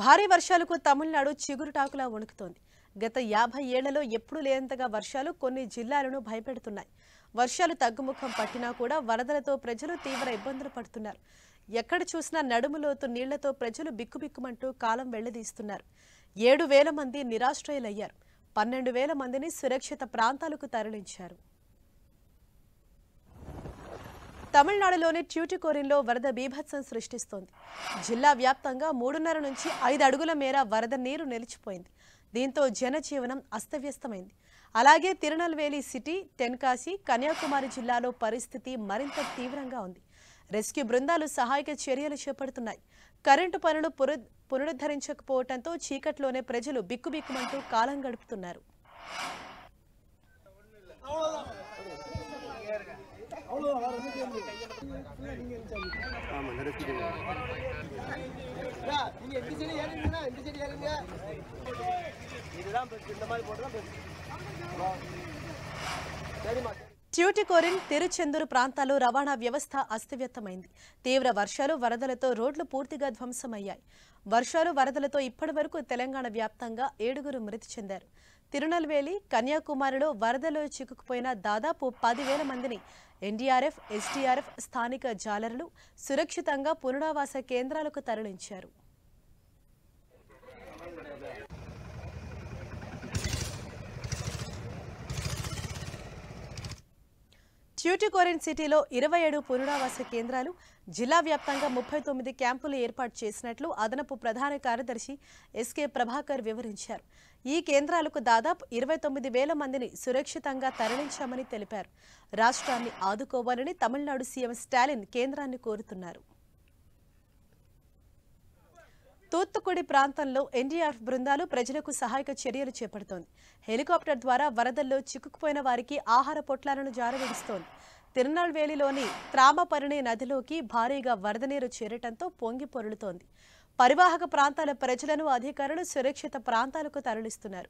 భారీ వర్షాలకు తమిళనాడు చిగురుటాకులా వణుకుతోంది. గత 50 ఏళ్లలో ఎప్పుడూ లేనంతగా వర్షాలు కొన్ని జిల్లాలను భయపెడుతున్నాయి. వర్షాలు తగ్గుముఖం పట్టినా కూడా వరదలతో ప్రజలు తీవ్ర ఇబ్బందులు పడుతున్నారు. ఎక్కడ చూసినా నడుములోతు నీళ్లతో ప్రజలు బిక్కుబిక్కుమంటూ కాలం వెళ్లదీస్తున్నారు. 7,000 మంది నిరాశ్రయులయ్యారు. 12,000 మందిని సురక్షిత ప్రాంతాలకు తరలించారు. తమిళనాడులోని ట్యూటికోరిన్లో వరద బీభత్సం సృష్టిస్తోంది. జిల్లా వ్యాప్తంగా 3.5 నుంచి 5 అడుగుల మేర వరద నీరు నిలిచిపోయింది. దీంతో జనజీవనం అస్తవ్యస్తమైంది. అలాగే తిరునల్వేలి సిటీ, తెన్కాసి, కన్యాకుమారి జిల్లాలో పరిస్థితి మరింత తీవ్రంగా ఉంది. రెస్క్యూ బృందాలు సహాయక చర్యలు చేపడుతున్నాయి. కరెంటు పనులు పునరుద్ధరించకపోవడంతో చీకట్లోనే ప్రజలు బిక్కుబిక్కుమంటూ కాలం గడుపుతున్నారు. ట్యూటికోరిన్, తిరుచెందూరు ప్రాంతాల్లో రవాణా వ్యవస్థ అస్తవ్యస్తమైంది. తీవ్ర వర్షాలు, వరదలతో రోడ్లు పూర్తిగా ధ్వంసమయ్యాయి. వర్షాలు, వరదలతో ఇప్పటివరకు తెలంగాణ వ్యాప్తంగా 7గురు మృతి చెందారు. తిరునల్వేలి, కన్యాకుమారిలో వరదలో చిక్కుకుపోయిన దాదాపు 10,000 మందిని ఎన్డీఆర్ఎఫ్, ఎస్డీఆర్ఎఫ్, స్థానిక జాలరులు సురక్షితంగా పునరావాస కేంద్రాలకు తరలించారు. ట్యూటికోరిన్ సిటీలో 27 పునరావాస కేంద్రాలు, జిల్లా వ్యాప్తంగా 39 క్యాంపులు ఏర్పాటు చేసినట్లు అదనపు ప్రధాన కార్యదర్శి ఎస్కే ప్రభాకర్ వివరించారు. ఈ కేంద్రాలకు దాదాపు 29,000 మందిని సురక్షితంగా తరలించామని తెలిపారు. రాష్ట్రాన్ని ఆదుకోవాలని తమిళనాడు సీఎం స్టాలిన్ కేంద్రాన్ని కోరుతున్నారు. తూత్తుకుడి ప్రాంతంలో ఎన్డీఆర్ఎఫ్ బృందాలు ప్రజలకు సహాయక చర్యలు చేపడుతోంది. హెలికాప్టర్ ద్వారా వరదల్లో చిక్కుకుపోయిన వారికి ఆహార పొట్లాలను జారవిడుస్తోంది. తిరునల్వేలిలోని త్రామపరిణి నదిలోకి భారీగా వరద నీరు చేరటంతో పొంగి పొర్లుతోంది. పరివాహక ప్రాంతాల ప్రజలను అధికారులు సురక్షిత ప్రాంతాలకు తరలిస్తున్నారు.